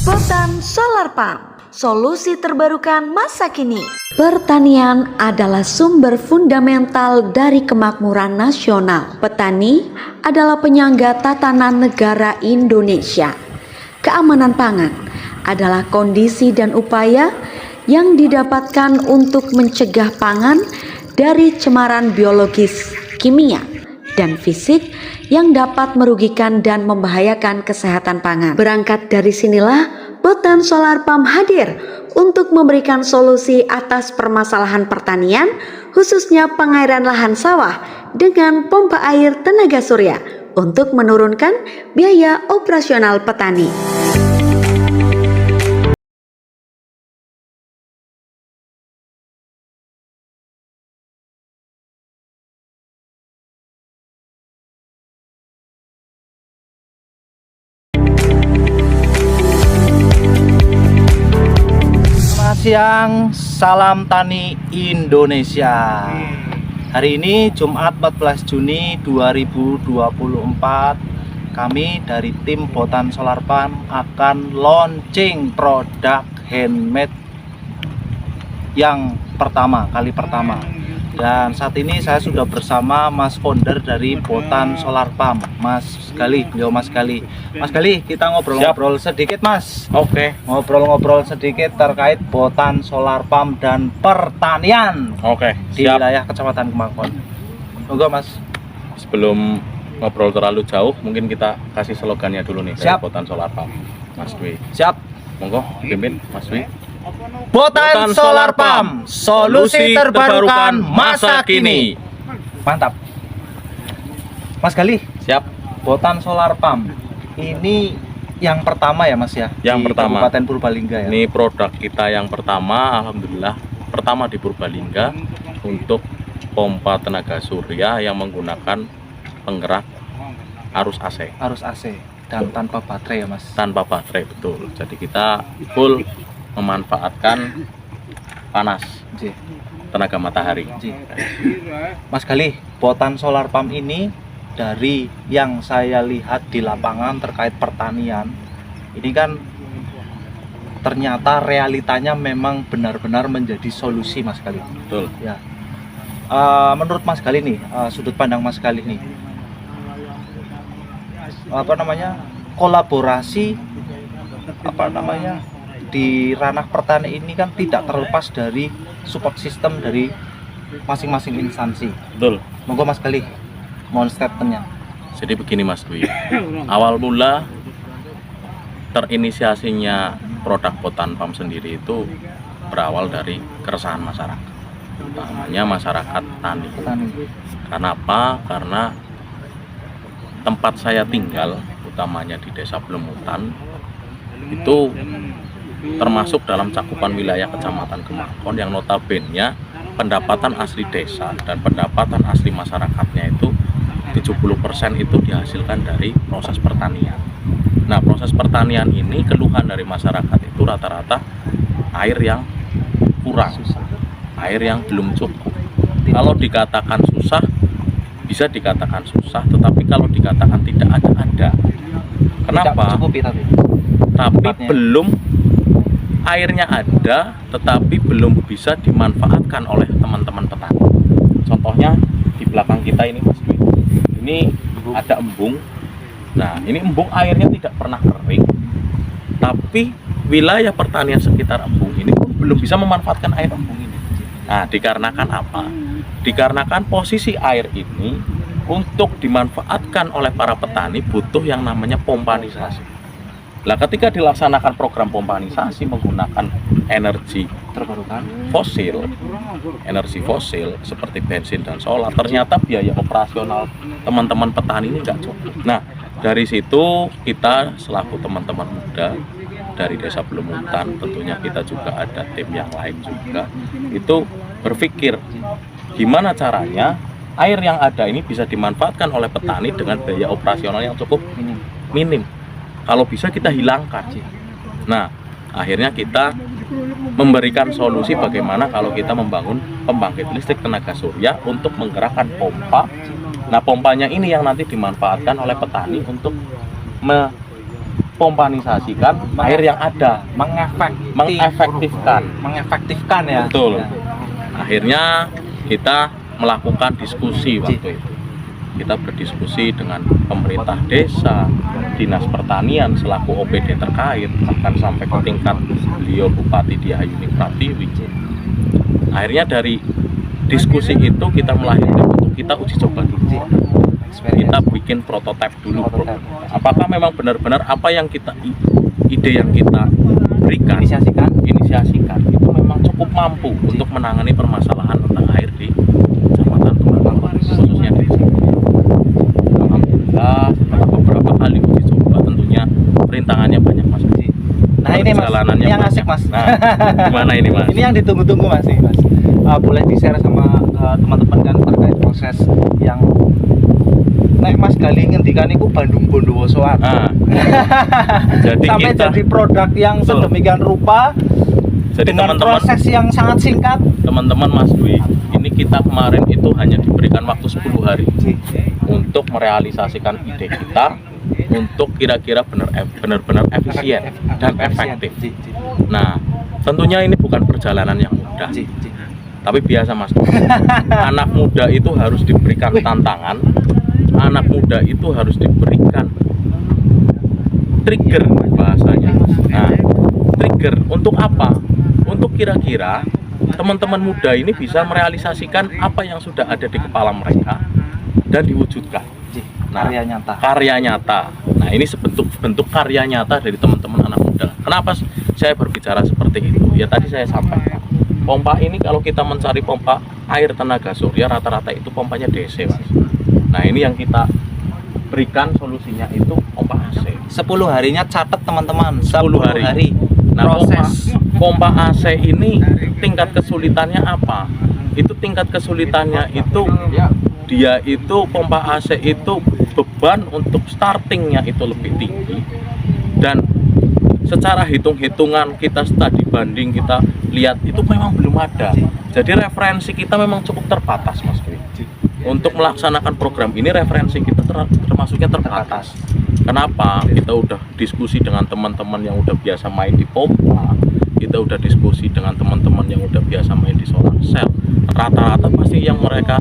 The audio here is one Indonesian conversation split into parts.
Botan Solar Pump, solusi terbarukan masa kini. Pertanian adalah sumber fundamental dari kemakmuran nasional. Petani adalah penyangga tatanan negara Indonesia. Keamanan pangan adalah kondisi dan upaya yang didapatkan untuk mencegah pangan dari cemaran biologis, kimia, dan fisik yang dapat merugikan dan membahayakan kesehatan pangan. Berangkat dari sinilah Botan Solar Pump hadir untuk memberikan solusi atas permasalahan pertanian, khususnya pengairan lahan sawah dengan pompa air tenaga surya untuk menurunkan biaya operasional petani. Siang, salam tani Indonesia. Hari ini Jumat 14 Juni 2024, kami dari tim Botan Solar Pump akan launching produk handmade yang kali pertama. Dan saat ini saya sudah bersama Mas founder dari Botan Solar Pump, Mas Gali. Mas Gali, kita ngobrol-ngobrol sedikit, Mas. Oke. Ngobrol-ngobrol sedikit terkait Botan Solar Pump dan pertanian. Oke. Di wilayah Kecamatan Kemangkon. Monggo, Mas. Sebelum ngobrol terlalu jauh, mungkin kita kasih slogannya dulu nih. Siap. Botan Solar Pump, Mas Dwi. Siap. Monggo, pimpin Mas Dwi. Botan Solar Pump, solusi terbarukan masa kini. Mantap. Mas Gali, Siap. Botan Solar Pump ini yang pertama ya, Mas ya? Yang di pertama. Kabupaten Purbalingga ya. Ini produk kita yang pertama, alhamdulillah, pertama di Purbalingga untuk pompa tenaga surya yang menggunakan penggerak arus AC. Arus AC dan tanpa baterai ya, Mas. Tanpa baterai, betul. Jadi kita full memanfaatkan panas J. tenaga matahari. J. Mas Gali, Botan Solar Pump ini dari yang saya lihat di lapangan terkait pertanian, ini kan ternyata realitanya memang benar-benar menjadi solusi, Mas Gali. Betul. Ya. Menurut Mas Gali nih, sudut pandang Mas Gali nih, kolaborasi di ranah pertanian ini kan tidak terlepas dari support system dari masing-masing instansi. Betul. Monggo Mas Gali, mohon statementnya. Jadi begini Mas Dwi, awal mula terinisiasinya produk Botan Pump sendiri itu berawal dari keresahan masyarakat, utamanya masyarakat tani. Karena apa? Karena tempat saya tinggal, utamanya di Desa Blemutan, itu termasuk dalam cakupan wilayah Kecamatan Kemangkon yang notabene pendapatan asli desa dan pendapatan asli masyarakatnya itu 70% itu dihasilkan dari proses pertanian. Nah, proses pertanian ini keluhan dari masyarakat itu rata-rata air yang kurang, air yang belum cukup. Kalau dikatakan susah, bisa dikatakan susah, tetapi kalau dikatakan tidak ada. Kenapa? Tapi belum, airnya ada, tetapi belum bisa dimanfaatkan oleh teman-teman petani. Contohnya di belakang kita ini, Mas Dwi. Ini ada embung. Nah, ini embung airnya tidak pernah kering, tapi wilayah pertanian sekitar embung ini pun belum bisa memanfaatkan air embung ini. Nah, dikarenakan apa? Dikarenakan posisi air ini untuk dimanfaatkan oleh para petani butuh yang namanya pompanisasi. Nah, ketika dilaksanakan program pompanisasi menggunakan energi energi fosil seperti bensin dan solar, ternyata biaya operasional teman-teman petani ini nggak cukup. Nah, dari situ kita selaku teman-teman muda dari Desa Blemutan, tentunya kita juga ada tim yang lain juga, itu berpikir gimana caranya air yang ada ini bisa dimanfaatkan oleh petani dengan biaya operasional yang cukup minim. Kalau bisa kita hilangkan. Nah, akhirnya kita memberikan solusi bagaimana kalau kita membangun pembangkit listrik tenaga surya untuk menggerakkan pompa. Nah, pompanya ini yang nanti dimanfaatkan oleh petani untuk mempompanisasikan air yang ada, mengefektifkan ya. Betul. Ya. Akhirnya kita melakukan diskusi waktu itu. Kita berdiskusi dengan pemerintah desa, dinas pertanian selaku OPD terkait, bahkan sampai ke tingkat beliau Bupati Diahayuni Pratiwi. Akhirnya dari diskusi itu kita melahirkan untuk kita uji coba dulu. Kita bikin prototipe dulu. Apakah memang benar-benar apa yang ide yang kita berikan, inisiasikan itu memang cukup mampu untuk menangani permasalahan tentang air di Kecamatan Kemang, khususnya di sini. Alhamdulillah setelah beberapa kali uji coba, tentunya perintangannya banyak Mas. Nah ini Mas, ini yang asik Mas. Nah, gimana ini Mas? Ini yang ditunggu-tunggu Mas. Boleh di-share sama teman-teman kan terkait proses yang nek Mas Gali ngendikan iku Bandung Bondowosoan. Nah, jadi sampai kita, jadi produk yang sedemikian rupa jadi dengan teman-teman, proses yang sangat singkat. Teman-teman Mas Dwi, ini kita kemarin itu hanya diberikan waktu 10 hari untuk merealisasikan ide kita untuk kira-kira benar-benar efisien dan efektif. Nah, tentunya ini bukan perjalanan yang mudah. Tapi biasa Mas, anak muda itu harus diberikan tantangan, anak muda itu harus diberikan trigger bahasanya. Nah, trigger untuk apa? Untuk kira-kira teman-teman muda ini bisa merealisasikan apa yang sudah ada di kepala mereka dan diwujudkan. Nah, karya nyata. Nah, ini bentuk karya nyata dari teman-teman anak muda. Kenapa saya berbicara seperti itu? Ya tadi saya sampaikan. Pompa ini kalau kita mencari pompa air tenaga surya rata-rata itu pompanya DC, Mas. Nah, ini yang kita berikan solusinya itu pompa AC. 10 harinya catat teman-teman, 10 hari. Nah, proses pompa AC ini tingkat kesulitannya apa? Itu tingkat kesulitannya itu dia itu pompa AC itu beban untuk startingnya itu lebih tinggi, dan secara hitung-hitungan kita studi banding kita lihat itu memang belum ada. Jadi referensi kita memang cukup terbatas Mas Dwi. Untuk melaksanakan program ini referensi kita termasuknya terbatas. Kenapa? Kita udah diskusi dengan teman-teman yang udah biasa main di pompa, kita udah diskusi dengan teman-teman yang udah biasa main di solar cell. Rata-rata pasti yang mereka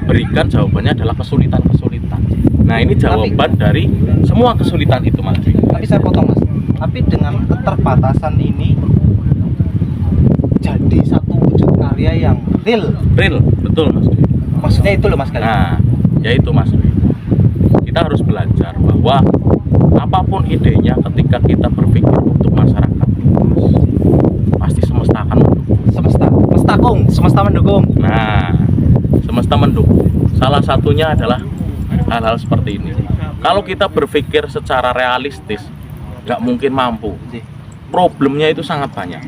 berikan jawabannya adalah kesulitan-kesulitan. Nah, ini jawaban dari semua kesulitan itu Mas. Tapi saya potong Mas. Tapi dengan keterbatasan ini jadi satu wujud karya yang real, betul Mas. Maksudnya itu loh Mas Gali. Nah, yaitu Mas. Kita harus belajar bahwa apapun idenya ketika kita berpikir untuk masyarakat, pasti semesta akan mendukung. Semesta mendukung. Nah, semesta mendukung. Salah satunya adalah hal-hal seperti ini. Kalau kita berpikir secara realistis, nggak mungkin mampu. Problemnya itu sangat banyak.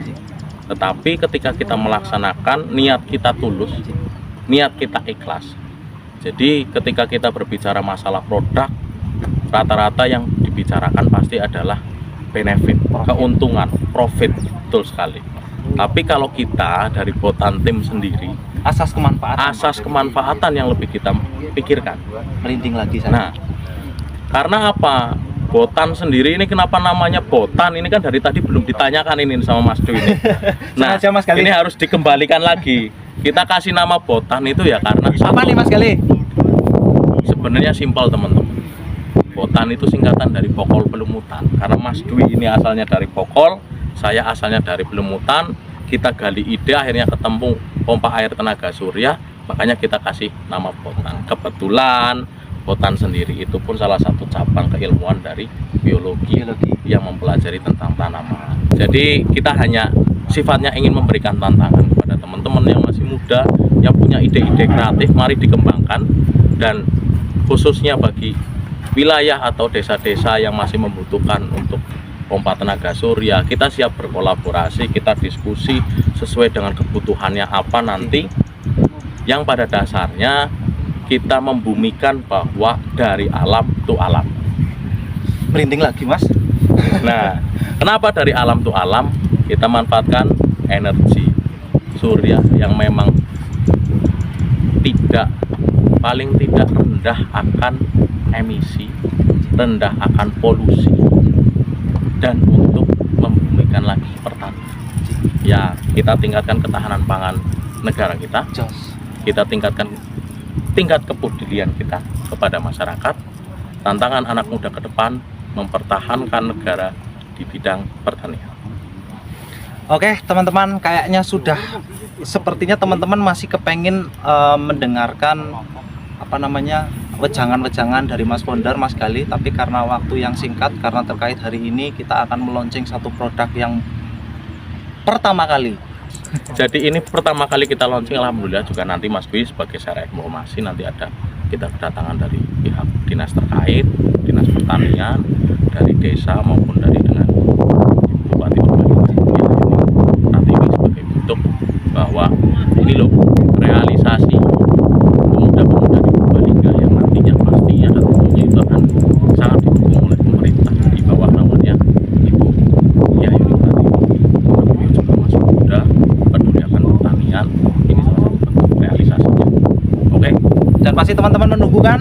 Tetapi ketika kita melaksanakan, niat kita tulus, niat kita ikhlas. Jadi ketika kita berbicara masalah produk, rata-rata yang dibicarakan pasti adalah benefit, keuntungan, profit, betul sekali. Tapi kalau kita dari Botan Tim sendiri, asas kemanfaatan yang lebih kita pikirkan. Merinding lagi saya. Nah, karena apa? Botan sendiri ini kenapa namanya Botan? Ini kan dari tadi belum ditanyakan ini sama Mas Dwi ini. Nah, Mas Gali, ini harus dikembalikan lagi. Kita kasih nama Botan itu ya karena apa nih Mas Gali? Sebenarnya simpel teman-teman. Botan itu singkatan dari Pokol Pelumutan. Karena Mas Dwi ini asalnya dari Pokol, saya asalnya dari Pelumutan. Kita gali ide, akhirnya ketemu pompa air tenaga surya, makanya kita kasih nama Botan. Kebetulan Botan sendiri itu pun salah satu cabang keilmuan dari biologi yang mempelajari tentang tanaman. Jadi kita hanya sifatnya ingin memberikan tantangan kepada teman-teman yang masih muda, yang punya ide-ide kreatif, mari dikembangkan. Dan khususnya bagi wilayah atau desa-desa yang masih membutuhkan untuk pompa tenaga surya, kita siap berkolaborasi, kita diskusi sesuai dengan kebutuhannya apa nanti, yang pada dasarnya kita membumikan bahwa dari alam to alam. Merinding lagi Mas. Nah, kenapa dari alam to alam? Kita manfaatkan energi surya yang memang paling tidak rendah akan emisi, rendah akan polusi. dan untuk membumikan lagi pertanian. Ya, kita tingkatkan ketahanan pangan negara kita, Jos. kita tingkatkan tingkat kepedulian kita kepada masyarakat. Tantangan anak muda ke depan mempertahankan negara di bidang pertanian. Oke teman-teman, kayaknya sudah, sepertinya teman-teman masih kepengin mendengarkan wejangan-wejangan dari Mas Bondar, Mas Gali, tapi karena waktu yang singkat, karena terkait hari ini kita akan meluncing satu produk yang pertama kali. Jadi ini pertama kali kita launching, alhamdulillah. Juga nanti Mas Dwi sebagai secara informasi nanti ada kita kedatangan dari pihak dinas terkait, dinas pertanian, dari desa maupun dari dengan Bupati Purbalingga. Nanti ini sebagai bentuk bahwa ini loh realisasi pemuda-pemuda di Purbalingga yang nantinya pastinya dan tentunya itu akan sangat didukung oleh pemerintah di bawah namanya Ibu Yayuni tadi. Beliau juga masih muda, peduli akan pertanian. Ini salah satu bentuk realisasinya. Oke. Dan pasti teman-teman menunggu kan,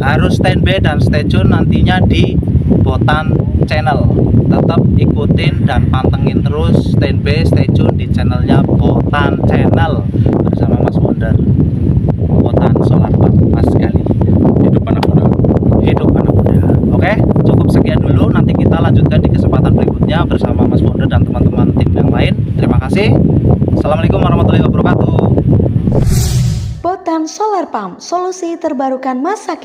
harus standby dan stay tune nantinya di Botan Channel. Tetap ikutin dan pantengin terus, standby stay tune di channelnya Botan Channel bersama Mas Bondar. Botan Solar Farm, Mas Gali. Hidup anak muda. Hidup anak muda. Oke, cukup sekian dulu. Nanti kita lanjutkan di kesempatan berikutnya bersama Mas Bondar dan teman-teman tim yang lain. Terima kasih. Assalamualaikum warahmatullahi wabarakatuh. Botan Solar Pump, solusi terbarukan masa kini.